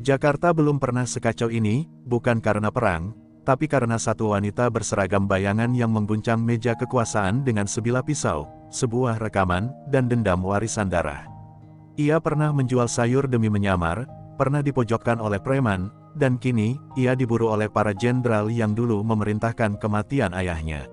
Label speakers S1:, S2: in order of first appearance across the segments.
S1: Jakarta belum pernah sekacau ini, bukan karena perang, tapi karena satu wanita berseragam bayangan yang mengguncang meja kekuasaan dengan sebilah pisau, sebuah rekaman, dan dendam warisan darah. Ia pernah menjual sayur demi menyamar, pernah dipojokkan oleh preman, dan kini, ia diburu oleh para jenderal yang dulu memerintahkan kematian ayahnya.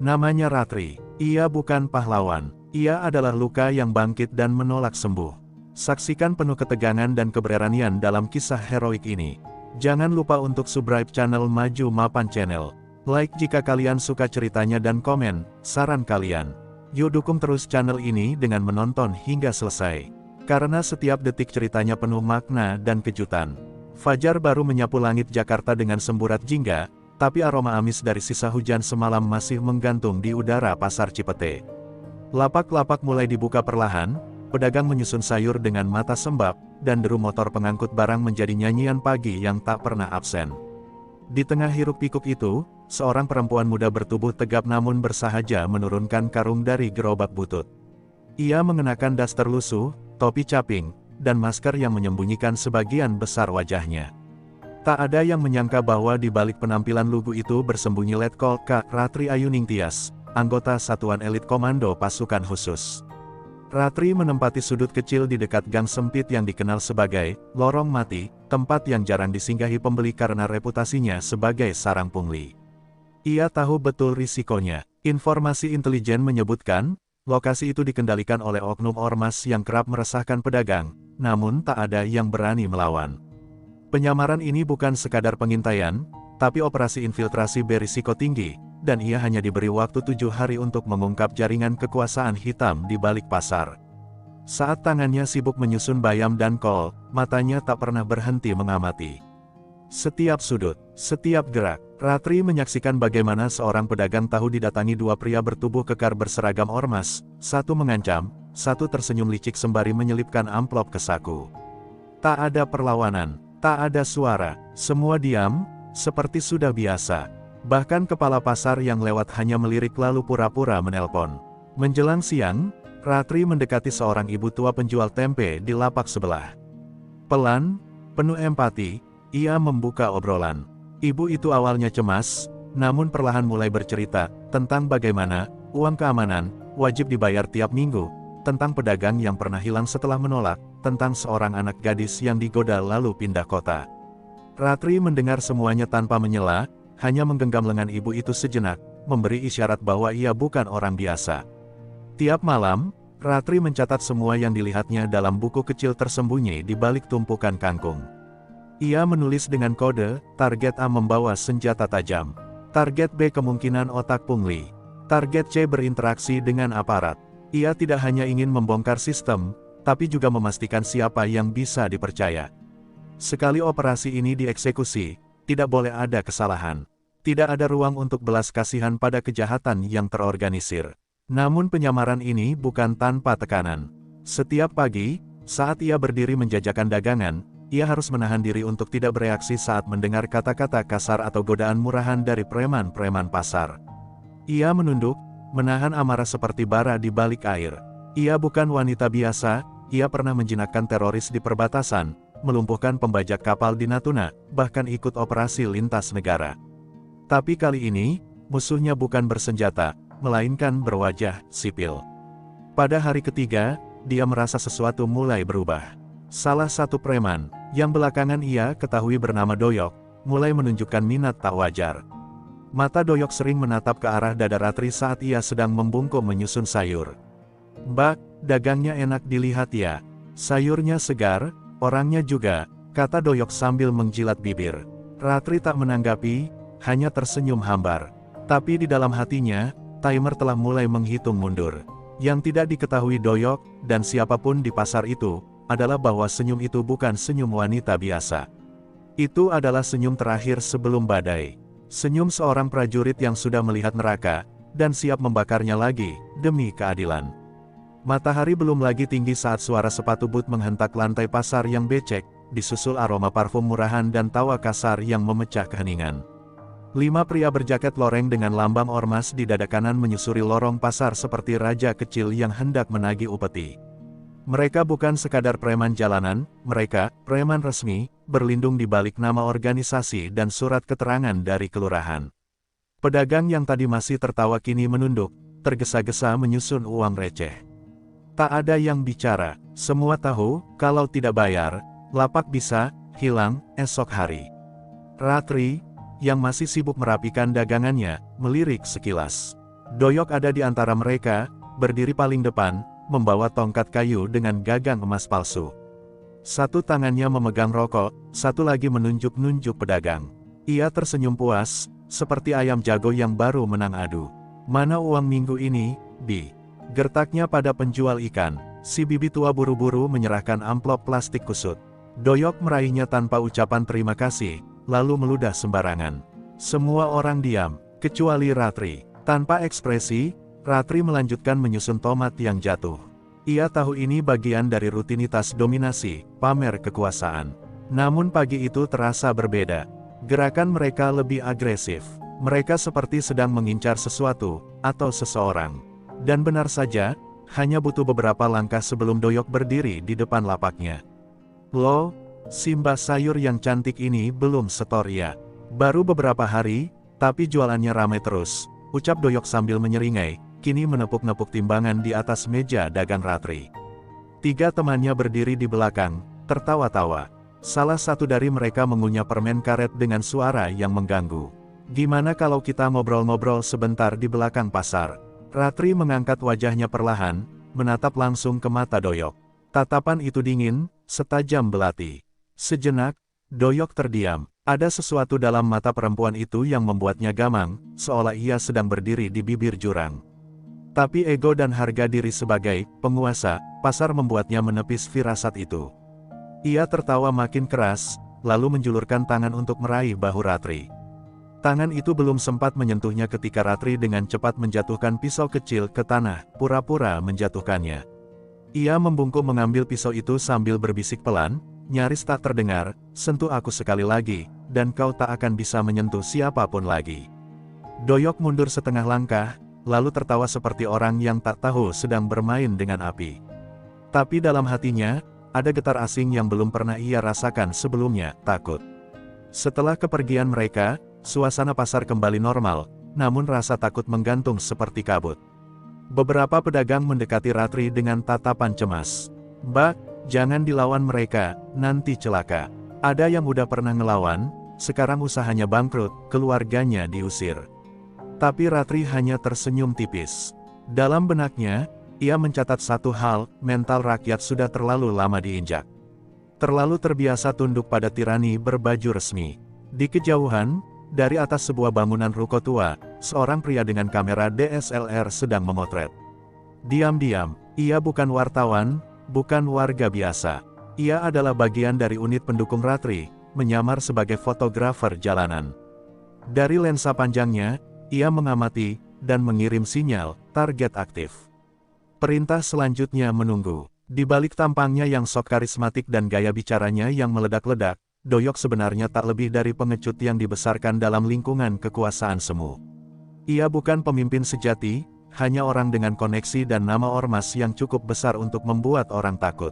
S1: Namanya Ratri. Ia bukan pahlawan. Ia adalah luka yang bangkit dan menolak sembuh. Saksikan penuh ketegangan dan keberanian dalam kisah heroik ini. Jangan lupa untuk subscribe channel Maju Mapan Channel. Like jika kalian suka ceritanya dan komen saran kalian. Yuk dukung terus channel ini dengan menonton hingga selesai. Karena setiap detik ceritanya penuh makna dan kejutan. Fajar baru menyapu langit Jakarta dengan semburat jingga, tapi aroma amis dari sisa hujan semalam masih menggantung di udara Pasar Cipete. Lapak-lapak mulai dibuka perlahan. Pedagang menyusun sayur dengan mata sembab, dan deru motor pengangkut barang menjadi nyanyian pagi yang tak pernah absen. Di tengah hiruk-pikuk itu, seorang perempuan muda bertubuh tegap namun bersahaja menurunkan karung dari gerobak butut. Ia mengenakan daster lusuh, topi caping, dan masker yang menyembunyikan sebagian besar wajahnya. Tak ada yang menyangka bahwa di balik penampilan lugu itu bersembunyi Letkol K. Ratri Ayuning Tias, anggota Satuan Elit Komando Pasukan Khusus. Ratri menempati sudut kecil di dekat gang sempit yang dikenal sebagai Lorong Mati, tempat yang jarang disinggahi pembeli karena reputasinya sebagai sarang pungli. Ia tahu betul risikonya. Informasi intelijen menyebutkan, lokasi itu dikendalikan oleh oknum ormas yang kerap meresahkan pedagang, namun tak ada yang berani melawan. Penyamaran ini bukan sekadar pengintaian, tapi operasi infiltrasi berisiko tinggi, dan ia hanya diberi waktu 7 hari untuk mengungkap jaringan kekuasaan hitam di balik pasar. Saat tangannya sibuk menyusun bayam dan kol, matanya tak pernah berhenti mengamati. Setiap sudut, setiap gerak, Ratri menyaksikan bagaimana seorang pedagang tahu didatangi dua pria bertubuh kekar berseragam ormas, satu mengancam, satu tersenyum licik sembari menyelipkan amplop ke saku. Tak ada perlawanan, tak ada suara, semua diam, seperti sudah biasa. Bahkan kepala pasar yang lewat hanya melirik lalu pura-pura menelpon. Menjelang siang, Ratri mendekati seorang ibu tua penjual tempe di lapak sebelah. Pelan, penuh empati, ia membuka obrolan. Ibu itu awalnya cemas, namun perlahan mulai bercerita tentang bagaimana uang keamanan wajib dibayar tiap minggu, tentang pedagang yang pernah hilang setelah menolak, tentang seorang anak gadis yang digoda lalu pindah kota. Ratri mendengar semuanya tanpa menyela, hanya menggenggam lengan ibu itu sejenak, memberi isyarat bahwa ia bukan orang biasa. Tiap malam, Ratri mencatat semua yang dilihatnya dalam buku kecil tersembunyi di balik tumpukan kangkung. Ia menulis dengan kode, target A membawa senjata tajam. Target B kemungkinan otak pungli. Target C berinteraksi dengan aparat. Ia tidak hanya ingin membongkar sistem, tapi juga memastikan siapa yang bisa dipercaya. Sekali operasi ini dieksekusi, tidak boleh ada kesalahan. Tidak ada ruang untuk belas kasihan pada kejahatan yang terorganisir. Namun penyamaran ini bukan tanpa tekanan. Setiap pagi, saat ia berdiri menjajakan dagangan, ia harus menahan diri untuk tidak bereaksi saat mendengar kata-kata kasar atau godaan murahan dari preman-preman pasar. Ia menunduk, menahan amarah seperti bara di balik air. Ia bukan wanita biasa, ia pernah menjinakkan teroris di perbatasan, melumpuhkan pembajak kapal di Natuna, bahkan ikut operasi lintas negara. Tapi kali ini, musuhnya bukan bersenjata, melainkan berwajah sipil. Pada hari ketiga, dia merasa sesuatu mulai berubah. Salah satu preman, yang belakangan ia ketahui bernama Doyok, mulai menunjukkan minat tak wajar. Mata Doyok sering menatap ke arah dada Ratri saat ia sedang membungkuk menyusun sayur. "Mbak, dagangnya enak dilihat ya. Sayurnya segar, orangnya juga," kata Doyok sambil menjilat bibir. Ratri tak menanggapi, hanya tersenyum hambar. Tapi di dalam hatinya, timer telah mulai menghitung mundur. Yang tidak diketahui Doyok, dan siapapun di pasar itu, adalah bahwa senyum itu bukan senyum wanita biasa. Itu adalah senyum terakhir sebelum badai. Senyum seorang prajurit yang sudah melihat neraka, dan siap membakarnya lagi, demi keadilan. Matahari belum lagi tinggi saat suara sepatu boot menghentak lantai pasar yang becek, disusul aroma parfum murahan dan tawa kasar yang memecah keheningan. 5 pria berjaket loreng dengan lambang ormas di dada kanan menyusuri lorong pasar seperti raja kecil yang hendak menagih upeti. Mereka bukan sekadar preman jalanan, mereka preman resmi, berlindung di balik nama organisasi dan surat keterangan dari kelurahan. Pedagang yang tadi masih tertawa kini menunduk, tergesa-gesa menyusun uang receh. Tak ada yang bicara, semua tahu, kalau tidak bayar, lapak bisa hilang esok hari. Ratri, yang masih sibuk merapikan dagangannya, melirik sekilas. Doyok ada di antara mereka, berdiri paling depan, membawa tongkat kayu dengan gagang emas palsu. Satu tangannya memegang rokok, satu lagi menunjuk-nunjuk pedagang. Ia tersenyum puas, seperti ayam jago yang baru menang adu. "Mana uang minggu ini, Bi?" Gertaknya pada penjual ikan. Si bibi tua buru-buru menyerahkan amplop plastik kusut. Doyok meraihnya tanpa ucapan terima kasih, lalu meludah sembarangan. Semua orang diam, kecuali Ratri. Tanpa ekspresi, Ratri melanjutkan menyusun tomat yang jatuh. Ia tahu ini bagian dari rutinitas dominasi, pamer kekuasaan. Namun pagi itu terasa berbeda. Gerakan mereka lebih agresif. Mereka seperti sedang mengincar sesuatu, atau seseorang. Dan benar saja, hanya butuh beberapa langkah sebelum Doyok berdiri di depan lapaknya. "Loh, si mbak sayur yang cantik ini belum setor ya? Baru beberapa hari, tapi jualannya ramai terus," ucap Doyok sambil menyeringai, kini menepuk-nepuk timbangan di atas meja dagang Ratri. Tiga temannya berdiri di belakang, tertawa-tawa. Salah satu dari mereka mengunyah permen karet dengan suara yang mengganggu. "Gimana kalau kita ngobrol-ngobrol sebentar di belakang pasar?" Ratri mengangkat wajahnya perlahan, menatap langsung ke mata Doyok. Tatapan itu dingin, setajam belati. Sejenak, Doyok terdiam. Ada sesuatu dalam mata perempuan itu yang membuatnya gamang, seolah ia sedang berdiri di bibir jurang. Tapi ego dan harga diri sebagai penguasa pasar membuatnya menepis firasat itu. Ia tertawa makin keras, lalu menjulurkan tangan untuk meraih bahu Ratri. Tangan itu belum sempat menyentuhnya ketika Ratri dengan cepat menjatuhkan pisau kecil ke tanah, pura-pura menjatuhkannya. Ia membungkuk mengambil pisau itu sambil berbisik pelan, nyaris tak terdengar, "Sentuh aku sekali lagi, dan kau tak akan bisa menyentuh siapapun lagi." Doyok mundur setengah langkah, lalu tertawa seperti orang yang tak tahu sedang bermain dengan api. Tapi dalam hatinya, ada getar asing yang belum pernah ia rasakan sebelumnya, takut. Setelah kepergian mereka, suasana pasar kembali normal, namun rasa takut menggantung seperti kabut. Beberapa pedagang mendekati Ratri dengan tatapan cemas. "Mbak, jangan dilawan mereka, nanti celaka. Ada yang udah pernah ngelawan, sekarang usahanya bangkrut, keluarganya diusir." Tapi Ratri hanya tersenyum tipis. Dalam benaknya, ia mencatat satu hal, mental rakyat sudah terlalu lama diinjak. Terlalu terbiasa tunduk pada tirani berbaju resmi. Di kejauhan, dari atas sebuah bangunan ruko tua, seorang pria dengan kamera DSLR sedang memotret. Diam-diam, ia bukan wartawan, bukan warga biasa. Ia adalah bagian dari unit pendukung Ratri, menyamar sebagai fotografer jalanan. Dari lensa panjangnya, ia mengamati, dan mengirim sinyal, target aktif. Perintah selanjutnya menunggu. Di balik tampangnya yang sok karismatik dan gaya bicaranya yang meledak-ledak, Doyok sebenarnya tak lebih dari pengecut yang dibesarkan dalam lingkungan kekuasaan semu. Ia bukan pemimpin sejati, hanya orang dengan koneksi dan nama ormas yang cukup besar untuk membuat orang takut.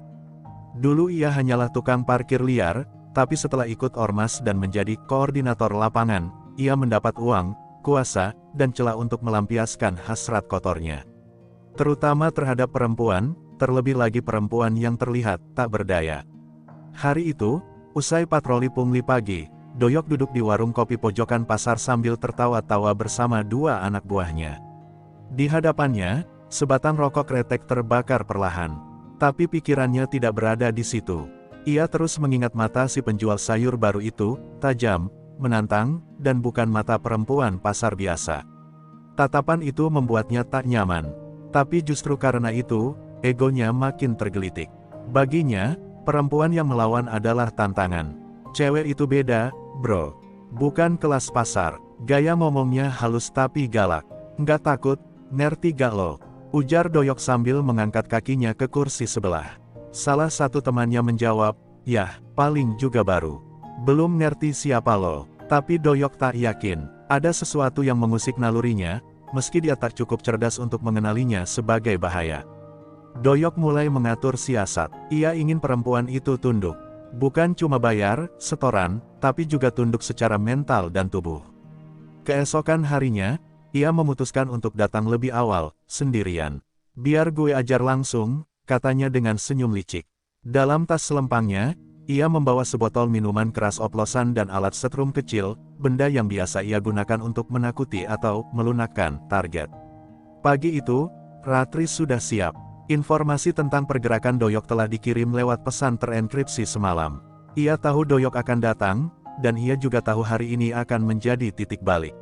S1: Dulu ia hanyalah tukang parkir liar, tapi setelah ikut ormas dan menjadi koordinator lapangan, ia mendapat uang, kuasa, dan celah untuk melampiaskan hasrat kotornya. Terutama terhadap perempuan, terlebih lagi perempuan yang terlihat tak berdaya. Hari itu, usai patroli pungli pagi, Doyok duduk di warung kopi pojokan pasar sambil tertawa-tawa bersama dua anak buahnya. Di hadapannya, sebatang rokok kretek terbakar perlahan. Tapi pikirannya tidak berada di situ. Ia terus mengingat mata si penjual sayur baru itu, tajam, menantang, dan bukan mata perempuan pasar biasa. Tatapan itu membuatnya tak nyaman. Tapi justru karena itu, egonya makin tergelitik. Baginya, perempuan yang melawan adalah tantangan. "Cewek itu beda, bro. Bukan kelas pasar." Gaya ngomongnya halus tapi galak. "Nggak takut, ngerti gak lo?" ujar Doyok sambil mengangkat kakinya ke kursi sebelah. Salah satu temannya menjawab, "Yah, paling juga baru. Belum ngerti siapa lo." Tapi Doyok tak yakin, ada sesuatu yang mengusik nalurinya, meski dia tak cukup cerdas untuk mengenalinya sebagai bahaya. Doyok mulai mengatur siasat. Ia ingin perempuan itu tunduk. Bukan cuma bayar, setoran, tapi juga tunduk secara mental dan tubuh. Keesokan harinya, ia memutuskan untuk datang lebih awal, sendirian. Biar gue ajar langsung, katanya dengan senyum licik. Dalam tas selempangnya, ia membawa sebotol minuman keras oplosan dan alat setrum kecil, benda yang biasa ia gunakan untuk menakuti atau melunakkan target. Pagi itu, Ratri sudah siap. Informasi tentang pergerakan Doyok telah dikirim lewat pesan terenkripsi semalam. Ia tahu Doyok akan datang, dan ia juga tahu hari ini akan menjadi titik balik.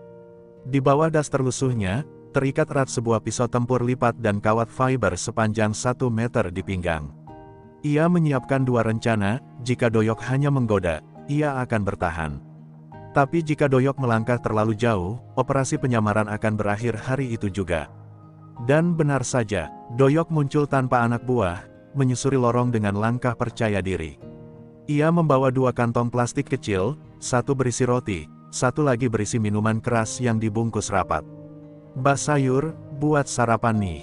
S1: Di bawah das terlusuhnya, terikat erat sebuah pisau tempur lipat dan kawat fiber sepanjang 1 meter di pinggang. Ia menyiapkan 2 rencana, jika Doyok hanya menggoda, ia akan bertahan. Tapi jika Doyok melangkah terlalu jauh, operasi penyamaran akan berakhir hari itu juga. Dan benar saja, Doyok muncul tanpa anak buah, menyusuri lorong dengan langkah percaya diri. Ia membawa 2 kantong plastik kecil, 1 berisi roti, 1 lagi berisi minuman keras yang dibungkus rapat. "Mbak sayur, buat sarapan nih.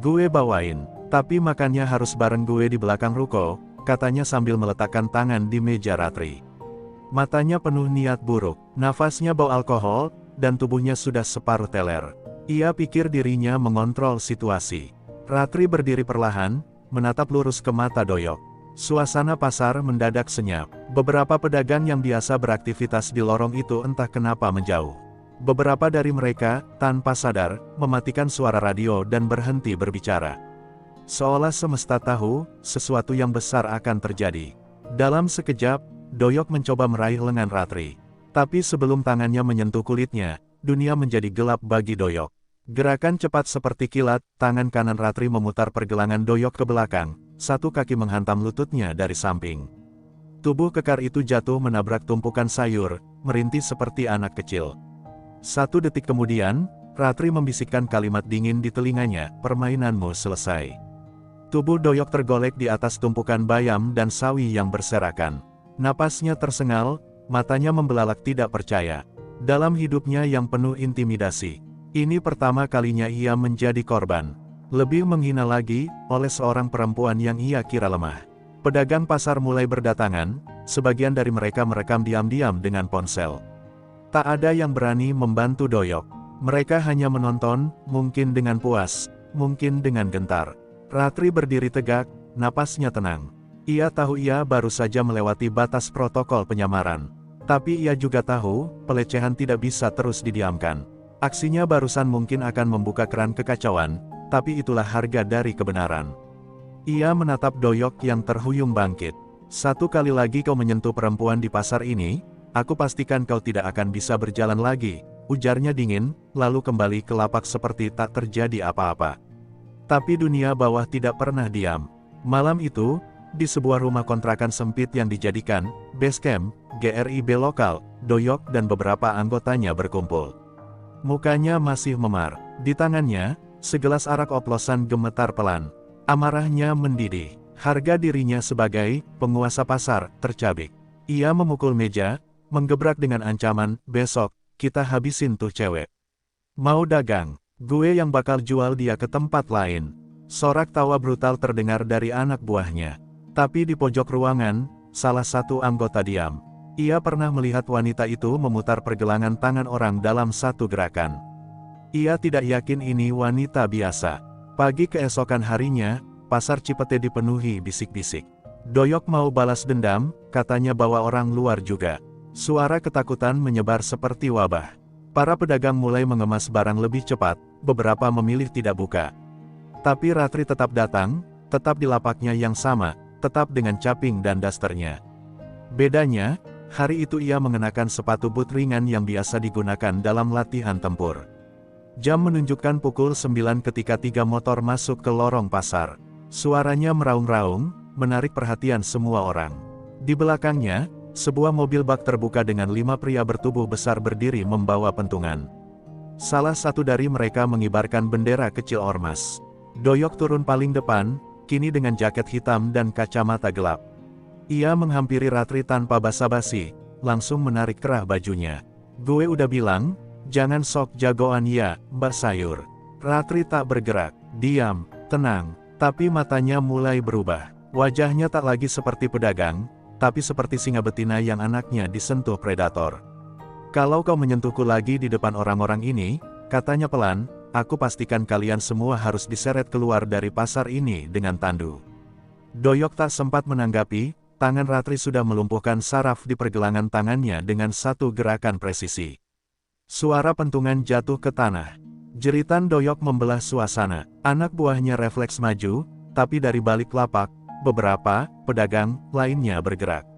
S1: Gue bawain. Tapi makannya harus bareng gue di belakang ruko," katanya sambil meletakkan tangan di meja Ratri. Matanya penuh niat buruk, nafasnya bau alkohol, dan tubuhnya sudah separuh teler. Ia pikir dirinya mengontrol situasi. Ratri berdiri perlahan, menatap lurus ke mata Doyok. Suasana pasar mendadak senyap. Beberapa pedagang yang biasa beraktivitas di lorong itu entah kenapa menjauh. Beberapa dari mereka, tanpa sadar, mematikan suara radio dan berhenti berbicara. Seolah semesta tahu, sesuatu yang besar akan terjadi. Dalam sekejap, Doyok mencoba meraih lengan Ratri. Tapi sebelum tangannya menyentuh kulitnya, dunia menjadi gelap bagi Doyok. Gerakan cepat seperti kilat, tangan kanan Ratri memutar pergelangan Doyok ke belakang, 1 kaki menghantam lututnya dari samping. Tubuh kekar itu jatuh menabrak tumpukan sayur, merintih seperti anak kecil. 1 detik kemudian, Ratri membisikkan kalimat dingin di telinganya, "Permainanmu selesai." Tubuh Doyok tergolek di atas tumpukan bayam dan sawi yang berserakan. Napasnya tersengal, matanya membelalak tidak percaya. Dalam hidupnya yang penuh intimidasi, ini pertama kalinya ia menjadi korban. Lebih menghina lagi, oleh seorang perempuan yang ia kira lemah. Pedagang pasar mulai berdatangan, sebagian dari mereka merekam diam-diam dengan ponsel. Tak ada yang berani membantu Doyok. Mereka hanya menonton, mungkin dengan puas, mungkin dengan gentar. Ratri berdiri tegak, napasnya tenang. Ia tahu ia baru saja melewati batas protokol penyamaran. Tapi ia juga tahu, pelecehan tidak bisa terus didiamkan. Aksinya barusan mungkin akan membuka keran kekacauan, tapi itulah harga dari kebenaran. Ia menatap Doyok yang terhuyung bangkit. "1 kali lagi kau menyentuh perempuan di pasar ini, aku pastikan kau tidak akan bisa berjalan lagi," ujarnya dingin, lalu kembali ke lapak seperti tak terjadi apa-apa. Tapi dunia bawah tidak pernah diam. Malam itu, di sebuah rumah kontrakan sempit yang dijadikan base camp, GRIB lokal, Doyok dan beberapa anggotanya berkumpul. Mukanya masih memar. Di tangannya, segelas arak oplosan gemetar pelan. Amarahnya mendidih. Harga dirinya sebagai penguasa pasar tercabik. Ia memukul meja, menggebrak dengan ancaman, "Besok, kita habisin tuh cewek. Mau dagang? Gue yang bakal jual dia ke tempat lain." Sorak tawa brutal terdengar dari anak buahnya. Tapi di pojok ruangan, salah satu anggota diam. Ia pernah melihat wanita itu memutar pergelangan tangan orang dalam 1 gerakan. Ia tidak yakin ini wanita biasa. Pagi keesokan harinya, pasar Cipete dipenuhi bisik-bisik. "Doyok mau balas dendam," katanya bawa orang luar juga. Suara ketakutan menyebar seperti wabah. Para pedagang mulai mengemas barang lebih cepat, beberapa memilih tidak buka. Tapi Ratri tetap datang, tetap di lapaknya yang sama, tetap dengan caping dan dasternya. Bedanya, hari itu ia mengenakan sepatu boot ringan yang biasa digunakan dalam latihan tempur. Jam menunjukkan pukul 9 ketika 3 motor masuk ke lorong pasar. Suaranya meraung-raung, menarik perhatian semua orang. Di belakangnya, sebuah mobil bak terbuka dengan 5 pria bertubuh besar berdiri membawa pentungan. Salah satu dari mereka mengibarkan bendera kecil ormas. Doyok turun paling depan, kini dengan jaket hitam dan kacamata gelap. Ia menghampiri Ratri tanpa basa-basi, langsung menarik kerah bajunya. "Gue udah bilang, jangan sok jagoan ya, Mbak Sayur." Ratri tak bergerak, diam, tenang, tapi matanya mulai berubah. Wajahnya tak lagi seperti pedagang, tapi seperti singa betina yang anaknya disentuh predator. Kalau kau menyentuhku lagi di depan orang-orang ini, katanya pelan, aku pastikan kalian semua harus diseret keluar dari pasar ini dengan tandu. Doyok tak sempat menanggapi, tangan Ratri sudah melumpuhkan saraf di pergelangan tangannya dengan satu gerakan presisi. Suara pentungan jatuh ke tanah. Jeritan Doyok membelah suasana. Anak buahnya refleks maju, tapi dari balik lapak, beberapa pedagang lainnya bergerak.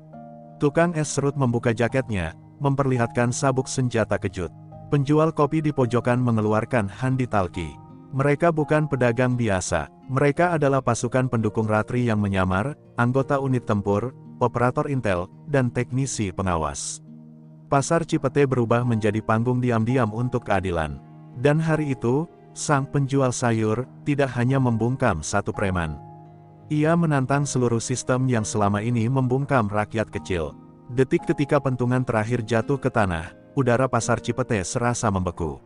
S1: Tukang es serut membuka jaketnya, memperlihatkan sabuk senjata kejut. Penjual kopi di pojokan mengeluarkan handi talki. Mereka bukan pedagang biasa, mereka adalah pasukan pendukung Ratri yang menyamar, anggota unit tempur, operator intel, dan teknisi pengawas. Pasar Cipete berubah menjadi panggung diam-diam untuk keadilan. Dan hari itu, sang penjual sayur tidak hanya membungkam satu preman. Ia menantang seluruh sistem yang selama ini membungkam rakyat kecil. Detik ketika pentungan terakhir jatuh ke tanah, udara pasar Cipete serasa membeku.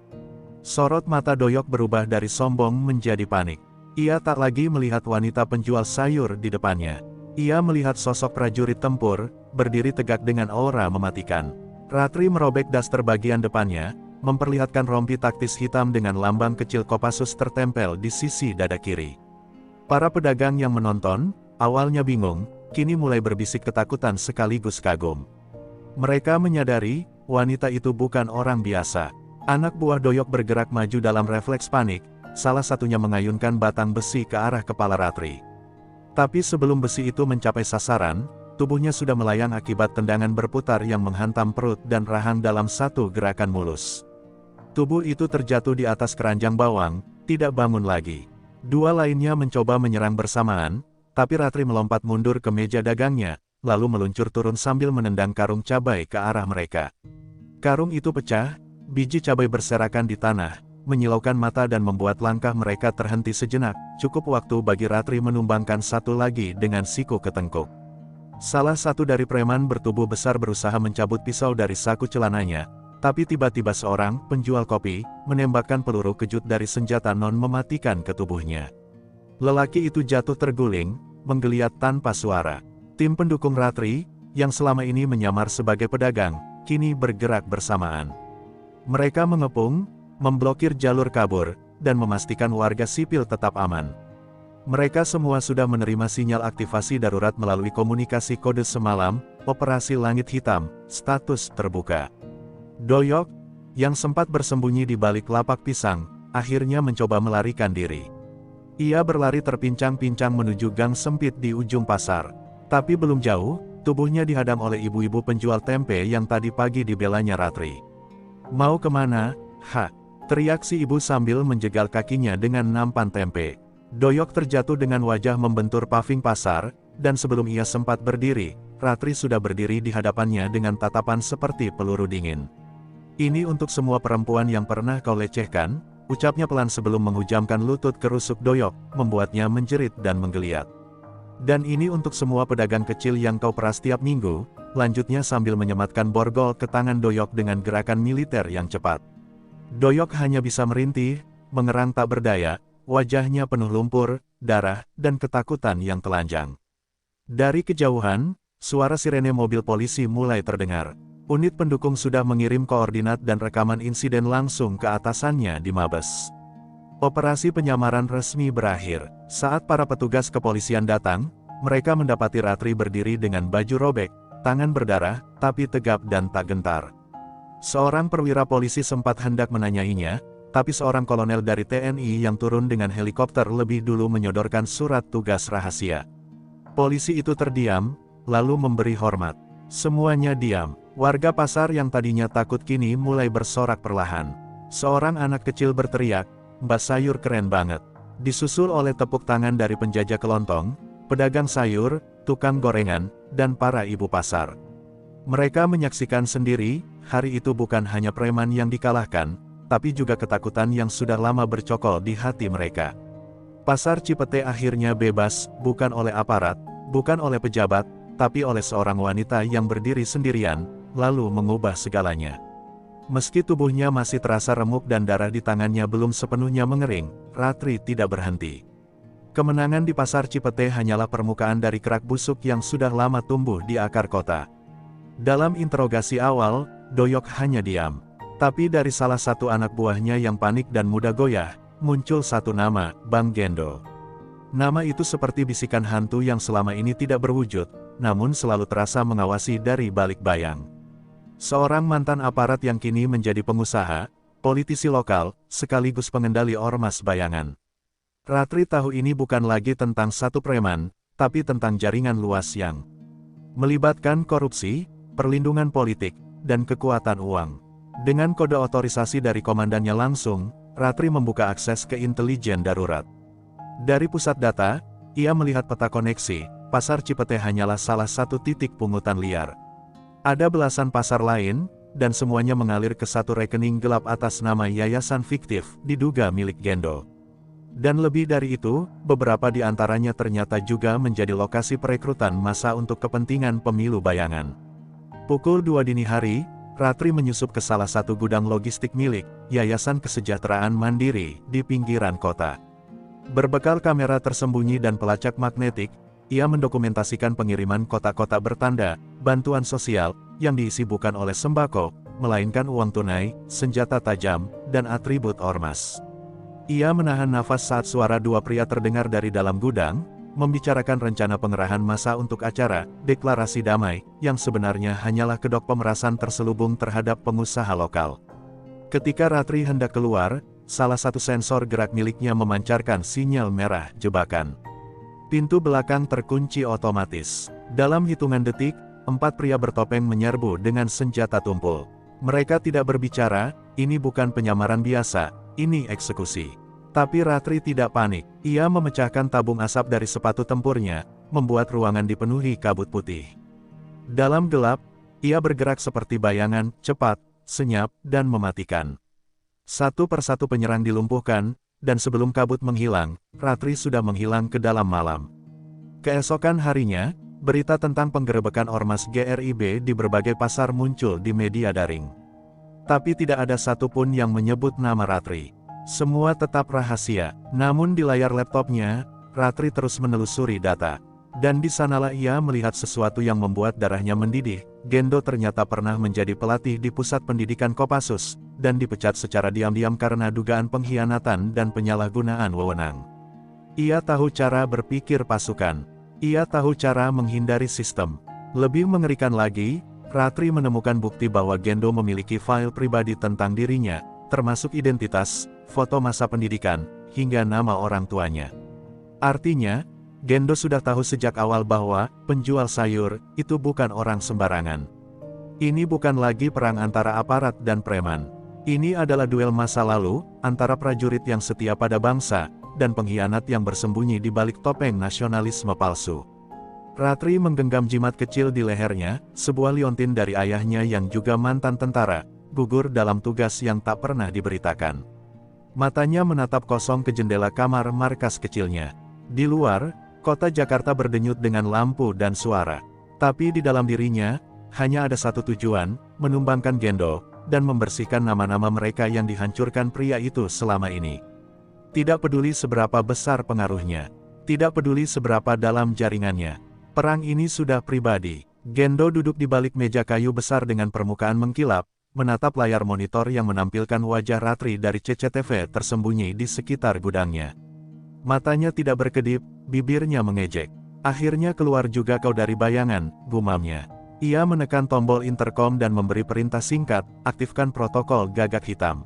S1: Sorot mata Doyok berubah dari sombong menjadi panik. Ia tak lagi melihat wanita penjual sayur di depannya. Ia melihat sosok prajurit tempur, berdiri tegak dengan aura mematikan. Ratri merobek daster bagian depannya, memperlihatkan rompi taktis hitam dengan lambang kecil Kopassus tertempel di sisi dada kiri. Para pedagang yang menonton, awalnya bingung, kini mulai berbisik ketakutan sekaligus kagum. Mereka menyadari, wanita itu bukan orang biasa. Anak buah Doyok bergerak maju dalam refleks panik, salah satunya mengayunkan batang besi ke arah kepala Ratri. Tapi sebelum besi itu mencapai sasaran, tubuhnya sudah melayang akibat tendangan berputar yang menghantam perut dan rahang dalam satu gerakan mulus. Tubuh itu terjatuh di atas keranjang bawang, tidak bangun lagi. Dua lainnya mencoba menyerang bersamaan, tapi Ratri melompat mundur ke meja dagangnya, lalu meluncur turun sambil menendang karung cabai ke arah mereka. Karung itu pecah, biji cabai berserakan di tanah, menyilaukan mata dan membuat langkah mereka terhenti sejenak. Cukup waktu bagi Ratri menumbangkan satu lagi dengan siku ketengkuk. Salah satu dari preman bertubuh besar berusaha mencabut pisau dari saku celananya, tapi tiba-tiba seorang penjual kopi menembakkan peluru kejut dari senjata non mematikan ke tubuhnya. Lelaki itu jatuh terguling, menggeliat tanpa suara. Tim pendukung Ratri, yang selama ini menyamar sebagai pedagang, kini bergerak bersamaan. Mereka mengepung, memblokir jalur kabur, dan memastikan warga sipil tetap aman. Mereka semua sudah menerima sinyal aktivasi darurat melalui komunikasi kode semalam, Operasi Langit Hitam, status terbuka. Doyok, yang sempat bersembunyi di balik lapak pisang, akhirnya mencoba melarikan diri. Ia berlari terpincang-pincang menuju gang sempit di ujung pasar. Tapi belum jauh, tubuhnya dihadang oleh ibu-ibu penjual tempe yang tadi pagi dibelanya Ratri. "Mau kemana, ha?" teriak si ibu sambil menjegal kakinya dengan nampan tempe. Doyok terjatuh dengan wajah membentur paving pasar, dan sebelum ia sempat berdiri, Ratri sudah berdiri di hadapannya dengan tatapan seperti peluru dingin. "Ini untuk semua perempuan yang pernah kau lecehkan," ucapnya pelan sebelum menghujamkan lutut kerusuk Doyok, membuatnya menjerit dan menggeliat. "Dan ini untuk semua pedagang kecil yang kau peras tiap minggu," lanjutnya sambil menyematkan borgol ke tangan Doyok dengan gerakan militer yang cepat. Doyok hanya bisa merintih, mengerang tak berdaya, wajahnya penuh lumpur, darah, dan ketakutan yang telanjang. Dari kejauhan, suara sirene mobil polisi mulai terdengar. Unit pendukung sudah mengirim koordinat dan rekaman insiden langsung ke atasannya di Mabes. Operasi penyamaran resmi berakhir. Saat para petugas kepolisian datang, mereka mendapati Ratri berdiri dengan baju robek, tangan berdarah, tapi tegap dan tak gentar. Seorang perwira polisi sempat hendak menanyainya, tapi seorang kolonel dari TNI yang turun dengan helikopter lebih dulu menyodorkan surat tugas rahasia. Polisi itu terdiam, lalu memberi hormat. Semuanya diam. Warga pasar yang tadinya takut kini mulai bersorak perlahan. Seorang anak kecil berteriak, "Mbak sayur keren banget." Disusul oleh tepuk tangan dari penjajah kelontong, pedagang sayur, tukang gorengan, dan para ibu pasar. Mereka menyaksikan sendiri, hari itu bukan hanya preman yang dikalahkan, tapi juga ketakutan yang sudah lama bercokol di hati mereka. Pasar Cipete akhirnya bebas, bukan oleh aparat, bukan oleh pejabat, tapi oleh seorang wanita yang berdiri sendirian, lalu mengubah segalanya. Meski tubuhnya masih terasa remuk dan darah di tangannya belum sepenuhnya mengering, Ratri tidak berhenti. Kemenangan di Pasar Cipete hanyalah permukaan dari kerak busuk yang sudah lama tumbuh di akar kota. Dalam interogasi awal, Doyok hanya diam. Tapi dari salah satu anak buahnya yang panik dan mudah goyah, muncul satu nama, Bang Gendo. Nama itu seperti bisikan hantu yang selama ini tidak berwujud, namun selalu terasa mengawasi dari balik bayang. Seorang mantan aparat yang kini menjadi pengusaha, politisi lokal, sekaligus pengendali ormas bayangan. Ratri tahu ini bukan lagi tentang satu preman, tapi tentang jaringan luas yang melibatkan korupsi, perlindungan politik, dan kekuatan uang. Dengan kode otorisasi dari komandannya langsung, Ratri membuka akses ke intelijen darurat. Dari pusat data, ia melihat peta koneksi, Pasar Cipete hanyalah salah satu titik pungutan liar. Ada belasan pasar lain, dan semuanya mengalir ke satu rekening gelap atas nama yayasan fiktif, diduga milik Gendo. Dan lebih dari itu, beberapa di antaranya ternyata juga menjadi lokasi perekrutan massa untuk kepentingan pemilu bayangan. Pukul 2 dini hari, Ratri menyusup ke salah satu gudang logistik milik Yayasan Kesejahteraan Mandiri di pinggiran kota. Berbekal kamera tersembunyi dan pelacak magnetik, ia mendokumentasikan pengiriman kotak-kotak bertanda bantuan sosial yang diisi bukan oleh sembako, melainkan uang tunai, senjata tajam, dan atribut ormas. Ia menahan nafas saat suara dua pria terdengar dari dalam gudang, membicarakan rencana pengerahan massa untuk acara deklarasi damai, yang sebenarnya hanyalah kedok pemerasan terselubung terhadap pengusaha lokal. Ketika Ratri hendak keluar, salah satu sensor gerak miliknya memancarkan sinyal merah jebakan. Pintu belakang terkunci otomatis. Dalam hitungan detik, 4 pria bertopeng menyerbu dengan senjata tumpul. Mereka tidak berbicara, ini bukan penyamaran biasa, ini eksekusi. Tapi Ratri tidak panik. Ia memecahkan tabung asap dari sepatu tempurnya, membuat ruangan dipenuhi kabut putih. Dalam gelap, ia bergerak seperti bayangan, cepat, senyap, dan mematikan. Satu persatu penyerang dilumpuhkan, dan sebelum kabut menghilang, Ratri sudah menghilang ke dalam malam. Keesokan harinya, berita tentang penggerebekan ormas GRIB di berbagai pasar muncul di media daring. Tapi tidak ada satupun yang menyebut nama Ratri. Semua tetap rahasia, namun di layar laptopnya, Ratri terus menelusuri data. Dan di sanalah ia melihat sesuatu yang membuat darahnya mendidih. Gendo ternyata pernah menjadi pelatih di pusat pendidikan Kopassus, dan dipecat secara diam-diam karena dugaan pengkhianatan dan penyalahgunaan wewenang. Ia tahu cara berpikir pasukan. Ia tahu cara menghindari sistem. Lebih mengerikan lagi, Ratri menemukan bukti bahwa Gendo memiliki file pribadi tentang dirinya, termasuk identitas, foto masa pendidikan, hingga nama orang tuanya. Artinya, Gendo sudah tahu sejak awal bahwa penjual sayur itu bukan orang sembarangan. Ini bukan lagi perang antara aparat dan preman. Ini adalah duel masa lalu antara prajurit yang setia pada bangsa dan pengkhianat yang bersembunyi di balik topeng nasionalisme palsu. Ratri menggenggam jimat kecil di lehernya, sebuah liontin dari ayahnya yang juga mantan tentara, gugur dalam tugas yang tak pernah diberitakan. Matanya menatap kosong ke jendela kamar markas kecilnya. Di luar, kota Jakarta berdenyut dengan lampu dan suara. Tapi di dalam dirinya, hanya ada satu tujuan, menumbangkan Gendo, dan membersihkan nama-nama mereka yang dihancurkan pria itu selama ini. Tidak peduli seberapa besar pengaruhnya. Tidak peduli seberapa dalam jaringannya. Perang ini sudah pribadi. Gendo duduk di balik meja kayu besar dengan permukaan mengkilap, menatap layar monitor yang menampilkan wajah Ratri dari CCTV tersembunyi di sekitar gudangnya. Matanya tidak berkedip, bibirnya mengejek. Akhirnya keluar juga kau dari bayangan, gumamnya. Ia menekan tombol intercom dan memberi perintah singkat, aktifkan protokol gagak hitam.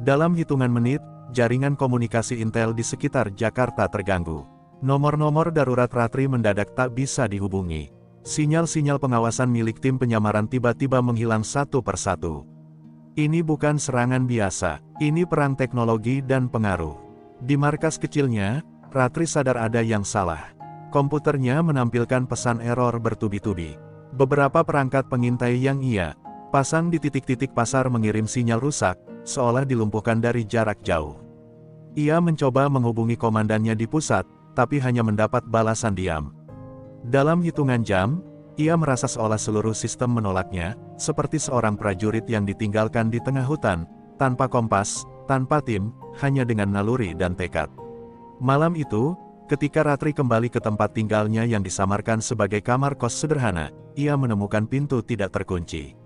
S1: Dalam hitungan menit, jaringan komunikasi intel di sekitar Jakarta terganggu. Nomor-nomor darurat Ratri mendadak tak bisa dihubungi. Sinyal-sinyal pengawasan milik tim penyamaran tiba-tiba menghilang satu persatu. Ini bukan serangan biasa, ini perang teknologi dan pengaruh. Di markas kecilnya, Ratri sadar ada yang salah. Komputernya menampilkan pesan error bertubi-tubi. Beberapa perangkat pengintai yang ia pasang di titik-titik pasar mengirim sinyal rusak, seolah dilumpuhkan dari jarak jauh. Ia mencoba menghubungi komandannya di pusat, tapi hanya mendapat balasan diam. Dalam hitungan jam, ia merasa seolah seluruh sistem menolaknya, seperti seorang prajurit yang ditinggalkan di tengah hutan, tanpa kompas, tanpa tim, hanya dengan naluri dan tekad. Malam itu, Ketika Ratri kembali ke tempat tinggalnya yang disamarkan sebagai kamar kos sederhana, ia menemukan pintu tidak terkunci.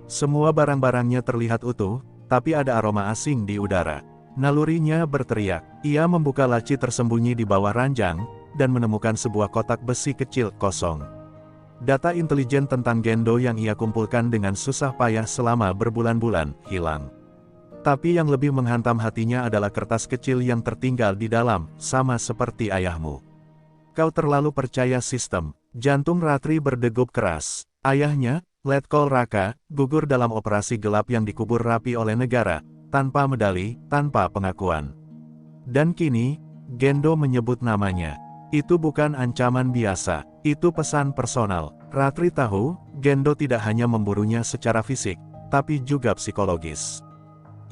S1: Semua barang-barangnya terlihat utuh, tapi ada aroma asing di udara. Nalurinya berteriak. Ia membuka laci tersembunyi di bawah ranjang, dan menemukan sebuah kotak besi kecil kosong. Data intelijen tentang Gendo yang ia kumpulkan dengan susah payah selama berbulan-bulan, hilang. Tapi yang lebih menghantam hatinya adalah kertas kecil yang tertinggal di dalam, sama seperti ayahmu. Kau terlalu percaya sistem. Jantung Ratri berdegup keras. Ayahnya, Letkol Raka, gugur dalam operasi gelap yang dikubur rapi oleh negara, tanpa medali, tanpa pengakuan. Dan kini, Gendo menyebut namanya. Itu bukan ancaman biasa, itu pesan personal. Ratri tahu, Gendo tidak hanya memburunya secara fisik, tapi juga psikologis.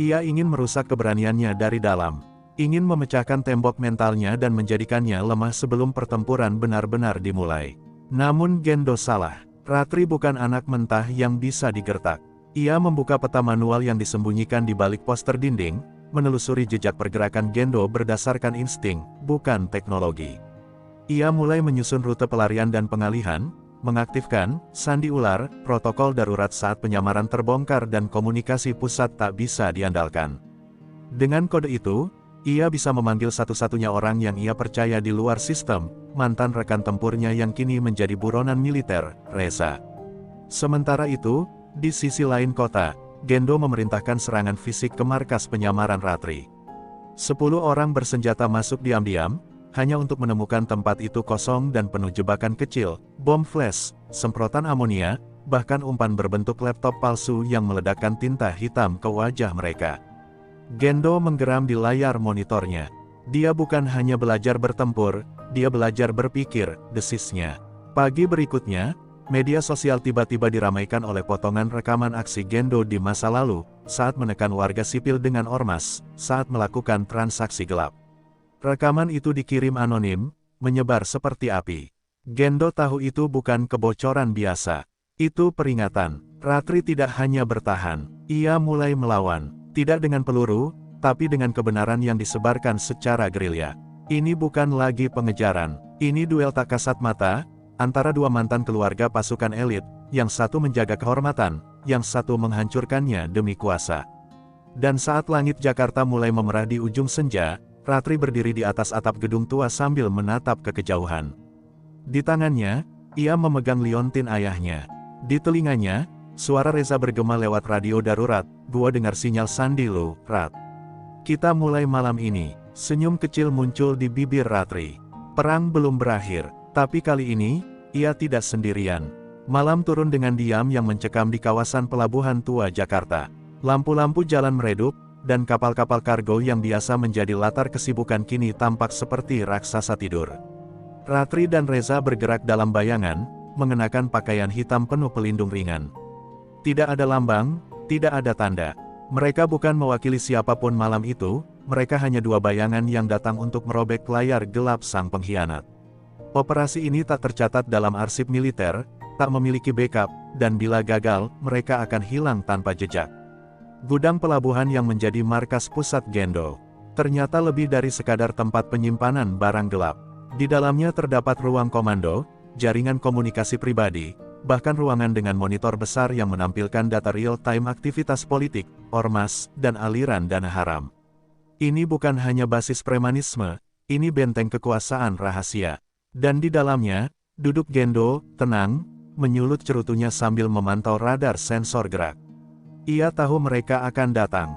S1: Ia ingin merusak keberaniannya dari dalam. Ingin memecahkan tembok mentalnya dan menjadikannya lemah sebelum pertempuran benar-benar dimulai. Namun Gendo salah. Ratri bukan anak mentah yang bisa digertak. Ia membuka peta manual yang disembunyikan di balik poster dinding, menelusuri jejak pergerakan Gendo berdasarkan insting, bukan teknologi. Ia mulai menyusun rute pelarian dan pengalihan, mengaktifkan sandi ular, protokol darurat saat penyamaran terbongkar dan komunikasi pusat tak bisa diandalkan. Dengan kode itu, ia bisa memanggil satu-satunya orang yang ia percaya di luar sistem, mantan rekan tempurnya yang kini menjadi buronan militer, Reza. Sementara itu, di sisi lain kota, Gendo memerintahkan serangan fisik ke markas penyamaran Ratri. 10 orang bersenjata masuk diam-diam, hanya untuk menemukan tempat itu kosong dan penuh jebakan kecil, bom flash, semprotan amonia, bahkan umpan berbentuk laptop palsu yang meledakkan tinta hitam ke wajah mereka. Gendo menggeram di layar monitornya. Dia bukan hanya belajar bertempur, dia belajar berpikir, desisnya. Pagi berikutnya, media sosial tiba-tiba diramaikan oleh potongan rekaman aksi Gendo di masa lalu, saat menekan warga sipil dengan ormas, saat melakukan transaksi gelap. Rekaman itu dikirim anonim, menyebar seperti api. Gendo tahu itu bukan kebocoran biasa. Itu peringatan. Ratri tidak hanya bertahan, ia mulai melawan. Tidak dengan peluru, tapi dengan kebenaran yang disebarkan secara gerilya. Ini bukan lagi pengejaran, ini duel tak kasat mata, antara dua mantan keluarga pasukan elit, yang satu menjaga kehormatan, yang satu menghancurkannya demi kuasa. Dan saat langit Jakarta mulai memerah di ujung senja, Ratri berdiri di atas atap gedung tua sambil menatap ke kejauhan. Di tangannya, ia memegang liontin ayahnya. Di telinganya, suara Reza bergema lewat radio darurat, "Gua dengar sinyal sandi lo, Rat. Kita mulai malam ini." Senyum kecil muncul di bibir Ratri. Perang belum berakhir, tapi kali ini, ia tidak sendirian. Malam turun dengan diam yang mencekam di kawasan pelabuhan tua Jakarta. Lampu-lampu jalan meredup, dan kapal-kapal kargo yang biasa menjadi latar kesibukan kini tampak seperti raksasa tidur. Ratri dan Reza bergerak dalam bayangan, mengenakan pakaian hitam penuh pelindung ringan. Tidak ada lambang, tidak ada tanda. Mereka bukan mewakili siapapun malam itu, mereka hanya dua bayangan yang datang untuk merobek layar gelap sang pengkhianat. Operasi ini tak tercatat dalam arsip militer, tak memiliki backup, dan bila gagal, mereka akan hilang tanpa jejak. Gudang pelabuhan yang menjadi markas pusat Gendo, ternyata lebih dari sekadar tempat penyimpanan barang gelap. Di dalamnya terdapat ruang komando, jaringan komunikasi pribadi, bahkan ruangan dengan monitor besar yang menampilkan data real-time aktivitas politik, ormas, dan aliran dana haram. Ini bukan hanya basis premanisme, ini benteng kekuasaan rahasia. Dan di dalamnya, duduk Gendo, tenang, menyulut cerutunya sambil memantau radar sensor gerak. Ia tahu mereka akan datang.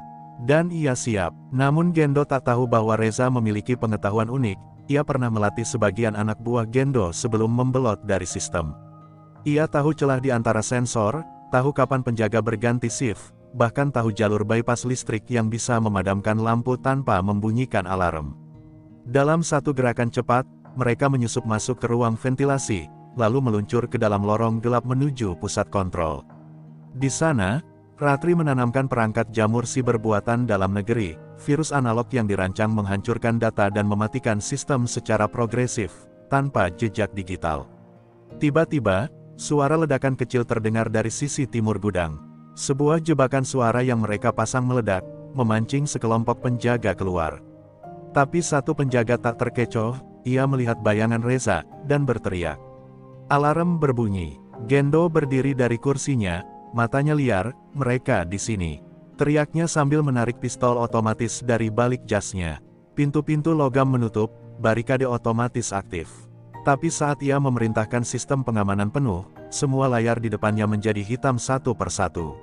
S1: Dan ia siap. Namun Gendo tak tahu bahwa Reza memiliki pengetahuan unik. Ia pernah melatih sebagian anak buah Gendo sebelum membelot dari sistem. Ia tahu celah di antara sensor, tahu kapan penjaga berganti shift, bahkan tahu jalur bypass listrik yang bisa memadamkan lampu tanpa membunyikan alarm. Dalam satu gerakan cepat, mereka menyusup masuk ke ruang ventilasi, lalu meluncur ke dalam lorong gelap menuju pusat kontrol. Di sana, Ratri menanamkan perangkat jamur siber buatan dalam negeri, virus analog yang dirancang menghancurkan data dan mematikan sistem secara progresif, tanpa jejak digital. Tiba-tiba, suara ledakan kecil terdengar dari sisi timur gudang. Sebuah jebakan suara yang mereka pasang meledak, memancing sekelompok penjaga keluar. Tapi satu penjaga tak terkecoh, ia melihat bayangan Reza, dan berteriak. Alarm berbunyi. Gendo berdiri dari kursinya, matanya liar. "Mereka di sini!" teriaknya sambil menarik pistol otomatis dari balik jasnya. Pintu-pintu logam menutup, barikade otomatis aktif. Tapi saat ia memerintahkan sistem pengamanan penuh, semua layar di depannya menjadi hitam satu persatu.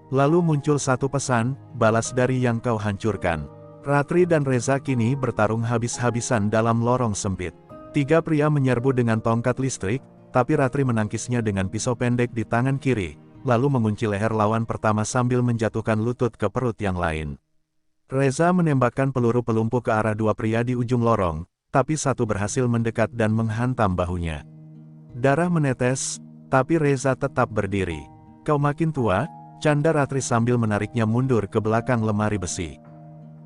S1: Lalu muncul satu pesan, "Balas dari yang kau hancurkan." Ratri dan Reza kini bertarung habis-habisan dalam lorong sempit. 3 pria menyerbu dengan tongkat listrik, tapi Ratri menangkisnya dengan pisau pendek di tangan kiri, lalu mengunci leher lawan pertama sambil menjatuhkan lutut ke perut yang lain. Reza menembakkan peluru pelumpuh ke arah 2 pria di ujung lorong, tapi satu berhasil mendekat dan menghantam bahunya. Darah menetes, tapi Reza tetap berdiri. "Kau makin tua," canda Ratri sambil menariknya mundur ke belakang lemari besi.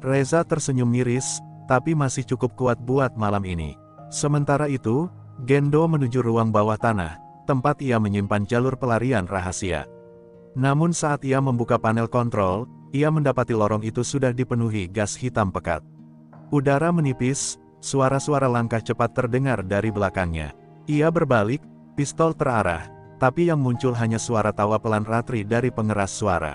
S1: Reza tersenyum miris, tapi masih cukup kuat buat malam ini. Sementara itu, Gendo menuju ruang bawah tanah, tempat ia menyimpan jalur pelarian rahasia. Namun saat ia membuka panel kontrol, ia mendapati lorong itu sudah dipenuhi gas hitam pekat. Udara menipis, suara-suara langkah cepat terdengar dari belakangnya. Ia berbalik, pistol terarah, tapi yang muncul hanya suara tawa pelan Ratri dari pengeras suara.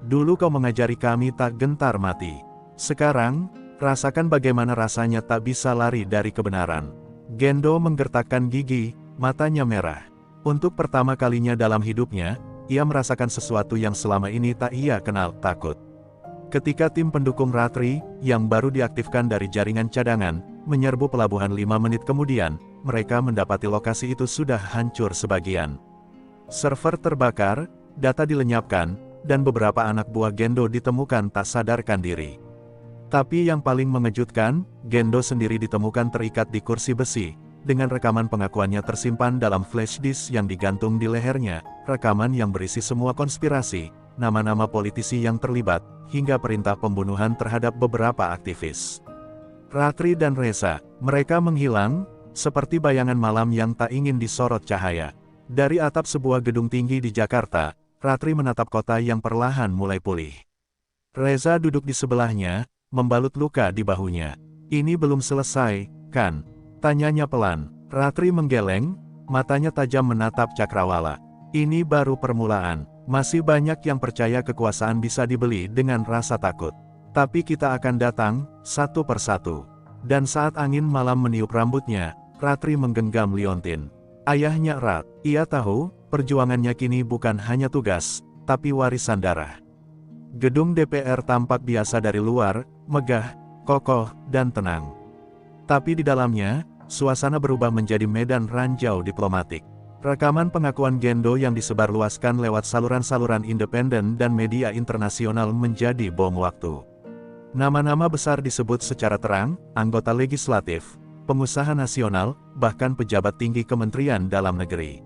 S1: "Dulu kau mengajari kami tak gentar mati. Sekarang, rasakan bagaimana rasanya tak bisa lari dari kebenaran." Gendo menggertakkan gigi, matanya merah. Untuk pertama kalinya dalam hidupnya, ia merasakan sesuatu yang selama ini tak ia kenal, takut. Ketika tim pendukung Ratri, yang baru diaktifkan dari jaringan cadangan, menyerbu pelabuhan 5 menit kemudian, mereka mendapati lokasi itu sudah hancur sebagian. Server terbakar, data dilenyapkan, dan beberapa anak buah Gendo ditemukan tak sadarkan diri. Tapi yang paling mengejutkan, Gendo sendiri ditemukan terikat di kursi besi, dengan rekaman pengakuannya tersimpan dalam flash disk yang digantung di lehernya, rekaman yang berisi semua konspirasi, nama-nama politisi yang terlibat, hingga perintah pembunuhan terhadap beberapa aktivis. Ratri dan Reza, mereka menghilang, seperti bayangan malam yang tak ingin disorot cahaya. Dari atap sebuah gedung tinggi di Jakarta, Ratri menatap kota yang perlahan mulai pulih. Reza duduk di sebelahnya, membalut luka di bahunya. "Ini belum selesai, kan?" tanyanya pelan. Ratri menggeleng, matanya tajam menatap Cakrawala. "Ini baru permulaan. Masih banyak yang percaya kekuasaan bisa dibeli dengan rasa takut. Tapi kita akan datang, satu persatu." Dan saat angin malam meniup rambutnya, Ratri menggenggam liontin. Ayahnya erat. Ia tahu, perjuangannya kini bukan hanya tugas, tapi warisan darah. Gedung DPR tampak biasa dari luar, megah, kokoh, dan tenang. Tapi di dalamnya, suasana berubah menjadi medan ranjau diplomatik. Rekaman pengakuan Gendo yang disebarluaskan lewat saluran-saluran independen dan media internasional menjadi bom waktu. Nama-nama besar disebut secara terang, anggota legislatif, pengusaha nasional, bahkan pejabat tinggi Kementerian Dalam Negeri.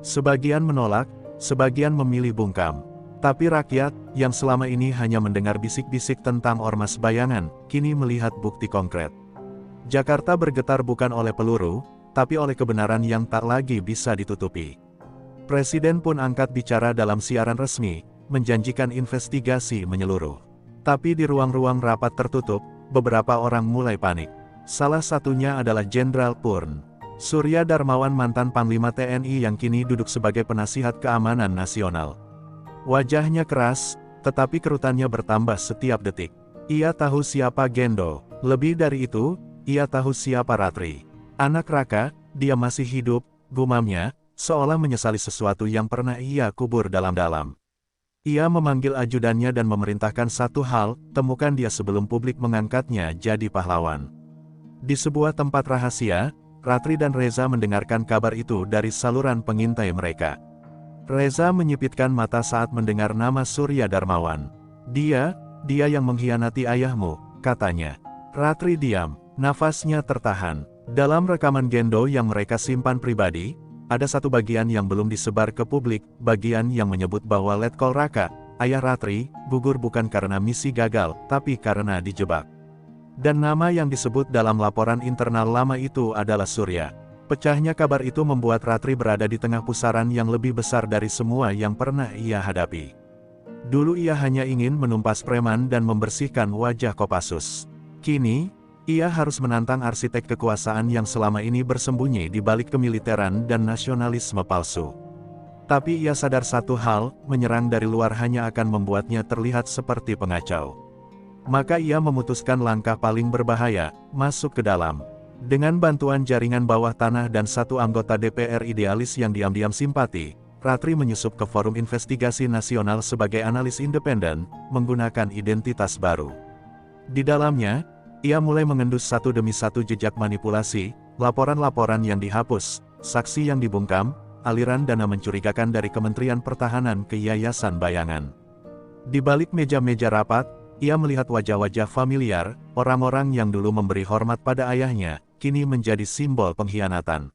S1: Sebagian menolak, sebagian memilih bungkam. Tapi rakyat, yang selama ini hanya mendengar bisik-bisik tentang ormas bayangan, kini melihat bukti konkret. Jakarta bergetar bukan oleh peluru, tapi oleh kebenaran yang tak lagi bisa ditutupi. Presiden pun angkat bicara dalam siaran resmi, menjanjikan investigasi menyeluruh. Tapi di ruang-ruang rapat tertutup, beberapa orang mulai panik. Salah satunya adalah Jenderal Purn Surya Darmawan, mantan Panglima TNI yang kini duduk sebagai penasihat keamanan nasional. Wajahnya keras, tetapi kerutannya bertambah setiap detik. Ia tahu siapa Gendo, lebih dari itu, ia tahu siapa Ratri. "Anak Raka, dia masih hidup," gumamnya, seolah menyesali sesuatu yang pernah ia kubur dalam-dalam. Ia memanggil ajudannya dan memerintahkan satu hal, temukan dia sebelum publik mengangkatnya jadi pahlawan. Di sebuah tempat rahasia, Ratri dan Reza mendengarkan kabar itu dari saluran pengintai mereka. Reza menyipitkan mata saat mendengar nama Surya Darmawan. Dia yang mengkhianati ayahmu," katanya. Ratri diam, nafasnya tertahan. Dalam rekaman Gendo yang mereka simpan pribadi, ada satu bagian yang belum disebar ke publik, bagian yang menyebut bahwa Letkol Raka, ayah Ratri, gugur bukan karena misi gagal, tapi karena dijebak. Dan nama yang disebut dalam laporan internal lama itu adalah Surya. Pecahnya kabar itu membuat Ratri berada di tengah pusaran yang lebih besar dari semua yang pernah ia hadapi. Dulu ia hanya ingin menumpas preman dan membersihkan wajah Kopassus. Kini, Ia harus menantang arsitek kekuasaan yang selama ini bersembunyi di balik kemiliteran dan nasionalisme palsu. Tapi ia sadar satu hal, menyerang dari luar hanya akan membuatnya terlihat seperti pengacau. Maka ia memutuskan langkah paling berbahaya, masuk ke dalam. Dengan bantuan jaringan bawah tanah dan satu anggota DPR idealis yang diam-diam simpati, Ratri menyusup ke Forum Investigasi Nasional sebagai analis independen, menggunakan identitas baru. Di dalamnya, ia mulai mengendus satu demi satu jejak manipulasi, laporan-laporan yang dihapus, saksi yang dibungkam, aliran dana mencurigakan dari Kementerian Pertahanan ke Yayasan Bayangan. Di balik meja-meja rapat, ia melihat wajah-wajah familiar, orang-orang yang dulu memberi hormat pada ayahnya, kini menjadi simbol pengkhianatan.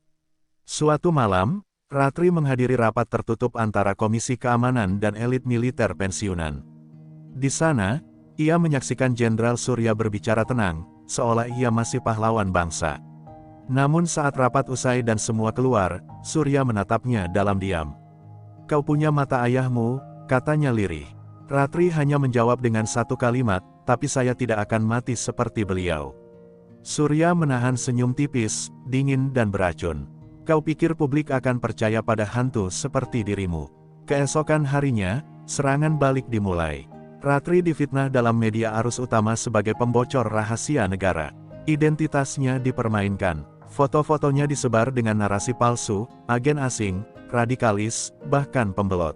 S1: Suatu malam, Ratri menghadiri rapat tertutup antara Komisi Keamanan dan elit militer pensiunan. Di sana, ia menyaksikan Jenderal Surya berbicara tenang, seolah ia masih pahlawan bangsa. Namun saat rapat usai dan semua keluar, Surya menatapnya dalam diam. "Kau punya mata ayahmu," katanya lirih. Ratri hanya menjawab dengan satu kalimat, "Tapi saya tidak akan mati seperti beliau." Surya menahan senyum tipis, dingin dan beracun. "Kau pikir publik akan percaya pada hantu seperti dirimu?" Keesokan harinya, serangan balik dimulai. Ratri difitnah dalam media arus utama sebagai pembocor rahasia negara. Identitasnya dipermainkan. Foto-fotonya disebar dengan narasi palsu, agen asing, radikalis, bahkan pembelot.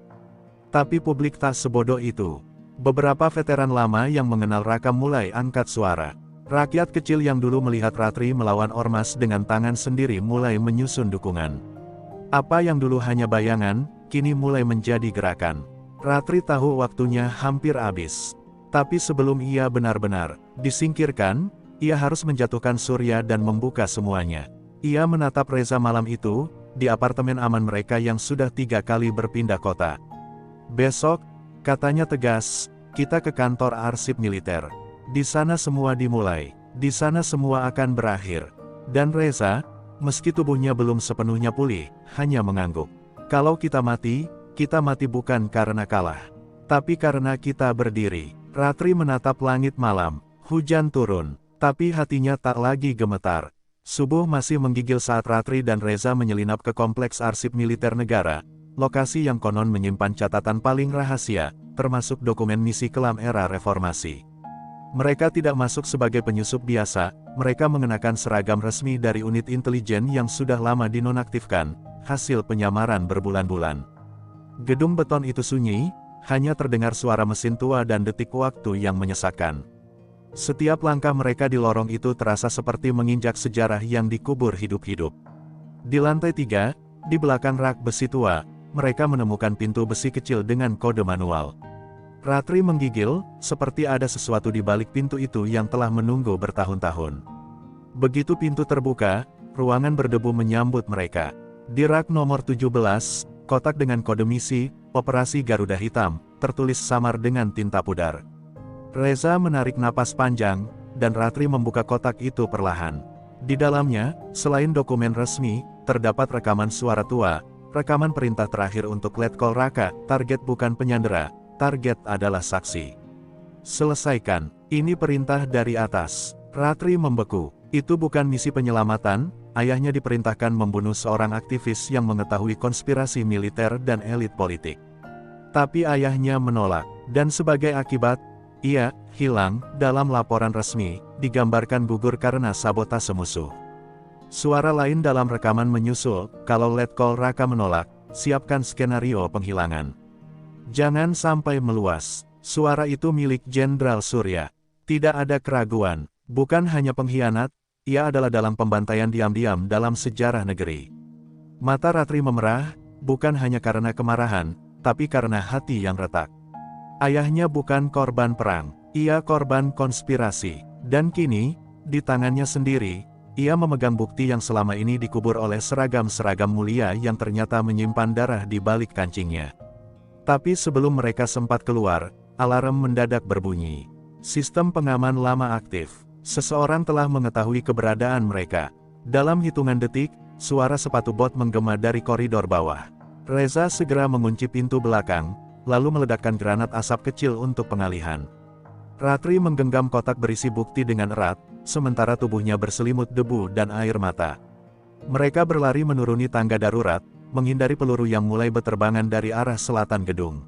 S1: Tapi publik tak sebodoh itu. Beberapa veteran lama yang mengenal Raka mulai angkat suara. Rakyat kecil yang dulu melihat Ratri melawan ormas dengan tangan sendiri mulai menyusun dukungan. Apa yang dulu hanya bayangan, kini mulai menjadi gerakan. Ratri tahu waktunya hampir habis. Tapi sebelum ia benar-benar disingkirkan, ia harus menjatuhkan Surya dan membuka semuanya. Ia menatap Reza malam itu, di apartemen aman mereka yang sudah 3 kali berpindah kota. "Besok," katanya tegas, "kita ke kantor arsip militer. Di sana semua dimulai, di sana semua akan berakhir." Dan Reza, meski tubuhnya belum sepenuhnya pulih, hanya mengangguk. "Kalau kita mati bukan karena kalah, tapi karena kita berdiri." Ratri menatap langit malam, hujan turun, tapi hatinya tak lagi gemetar. Subuh masih menggigil saat Ratri dan Reza menyelinap ke kompleks arsip militer negara, lokasi yang konon menyimpan catatan paling rahasia, termasuk dokumen misi kelam era reformasi. Mereka tidak masuk sebagai penyusup biasa, mereka mengenakan seragam resmi dari unit intelijen yang sudah lama dinonaktifkan, hasil penyamaran berbulan-bulan. Gedung beton itu sunyi, hanya terdengar suara mesin tua dan detik waktu yang menyesakkan. Setiap langkah mereka di lorong itu terasa seperti menginjak sejarah yang dikubur hidup-hidup. Di lantai 3, di belakang rak besi tua, mereka menemukan pintu besi kecil dengan kode manual. Ratri menggigil, seperti ada sesuatu di balik pintu itu yang telah menunggu bertahun-tahun. Begitu pintu terbuka, ruangan berdebu menyambut mereka. Di rak nomor 17, kotak dengan kode misi, Operasi Garuda Hitam, tertulis samar dengan tinta pudar. Reza menarik napas panjang, dan Ratri membuka kotak itu perlahan. Di dalamnya, selain dokumen resmi, terdapat rekaman suara tua, rekaman perintah terakhir untuk Letkol Raka, target bukan penyandera, target adalah saksi. "Selesaikan, ini perintah dari atas." Ratri membeku. Itu bukan misi penyelamatan, ayahnya diperintahkan membunuh seorang aktivis yang mengetahui konspirasi militer dan elit politik. Tapi ayahnya menolak, dan sebagai akibat, ia hilang. Dalam laporan resmi, digambarkan gugur karena sabotase musuh. Suara lain dalam rekaman menyusul, "Kalau Letkol Raka menolak, siapkan skenario penghilangan. Jangan sampai meluas." Suara itu milik Jenderal Surya. Tidak ada keraguan, bukan hanya pengkhianat, ia adalah dalam pembantaian diam-diam dalam sejarah negeri. Mata Ratri memerah, bukan hanya karena kemarahan, tapi karena hati yang retak. Ayahnya bukan korban perang, ia korban konspirasi. Dan kini, di tangannya sendiri, ia memegang bukti yang selama ini dikubur oleh seragam-seragam mulia yang ternyata menyimpan darah di balik kancingnya. Tapi sebelum mereka sempat keluar, alarm mendadak berbunyi. Sistem pengaman lama aktif. Seseorang telah mengetahui keberadaan mereka. Dalam hitungan detik, suara sepatu bot menggema dari koridor bawah. Reza segera mengunci pintu belakang, lalu meledakkan granat asap kecil untuk pengalihan. Ratri menggenggam kotak berisi bukti dengan erat, sementara tubuhnya berselimut debu dan air mata. Mereka berlari menuruni tangga darurat, menghindari peluru yang mulai berterbangan dari arah selatan gedung.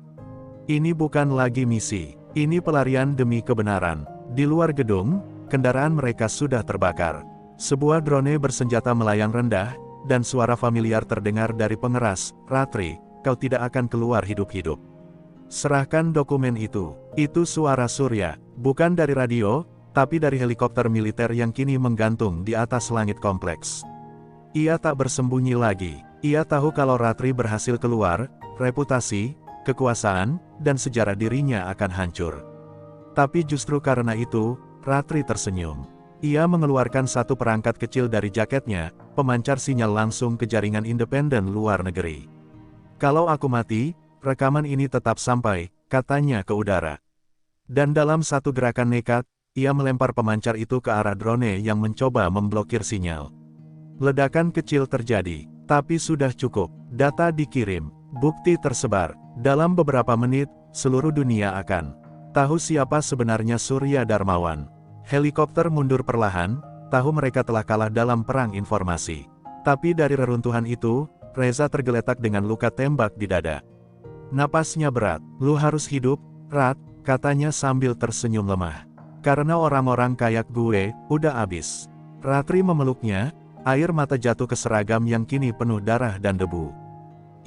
S1: Ini bukan lagi misi, ini pelarian demi kebenaran. Di luar gedung, kendaraan mereka sudah terbakar. Sebuah drone bersenjata melayang rendah, dan suara familiar terdengar dari pengeras, "Ratri, kau tidak akan keluar hidup-hidup. Serahkan dokumen itu." Itu suara Surya, bukan dari radio, tapi dari helikopter militer yang kini menggantung di atas langit kompleks. Ia tak bersembunyi lagi. Ia tahu kalau Ratri berhasil keluar, reputasi, kekuasaan, dan sejarah dirinya akan hancur. Tapi justru karena itu, Ratri tersenyum. Ia mengeluarkan satu perangkat kecil dari jaketnya, pemancar sinyal langsung ke jaringan independen luar negeri. "Kalau aku mati, rekaman ini tetap sampai," katanya ke udara. Dan dalam satu gerakan nekat, ia melempar pemancar itu ke arah drone yang mencoba memblokir sinyal. Ledakan kecil terjadi, tapi sudah cukup. Data dikirim, bukti tersebar. Dalam beberapa menit, seluruh dunia akan tahu siapa sebenarnya Surya Darmawan. Helikopter mundur perlahan, tahu mereka telah kalah dalam perang informasi. Tapi dari reruntuhan itu, Reza tergeletak dengan luka tembak di dada. Napasnya berat. "Lu harus hidup, Rat," katanya sambil tersenyum lemah. "Karena orang-orang kayak gue, udah abis." Ratri memeluknya, air mata jatuh ke seragam yang kini penuh darah dan debu.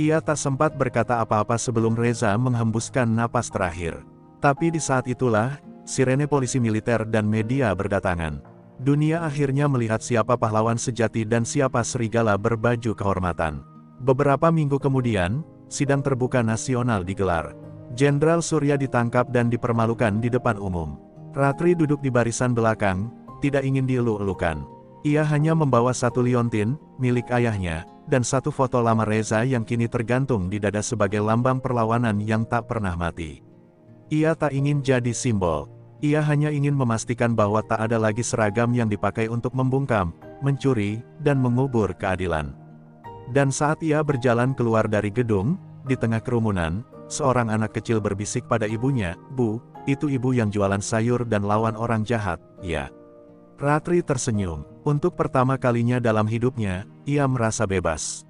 S1: Ia tak sempat berkata apa-apa sebelum Reza menghembuskan napas terakhir. Tapi di saat itulah, sirene polisi militer dan media berdatangan. Dunia akhirnya melihat siapa pahlawan sejati dan siapa serigala berbaju kehormatan. Beberapa minggu kemudian, sidang terbuka nasional digelar. Jenderal Surya ditangkap dan dipermalukan di depan umum. Ratri duduk di barisan belakang, tidak ingin dieluk-elukan. Ia hanya membawa satu liontin, milik ayahnya, dan satu foto lama Reza yang kini tergantung di dada sebagai lambang perlawanan yang tak pernah mati. Ia tak ingin jadi simbol. Ia hanya ingin memastikan bahwa tak ada lagi seragam yang dipakai untuk membungkam, mencuri, dan mengubur keadilan. Dan saat ia berjalan keluar dari gedung, di tengah kerumunan, seorang anak kecil berbisik pada ibunya, "Bu, itu ibu yang jualan sayur dan lawan orang jahat, ya?" Ratri tersenyum. Untuk pertama kalinya dalam hidupnya, ia merasa bebas.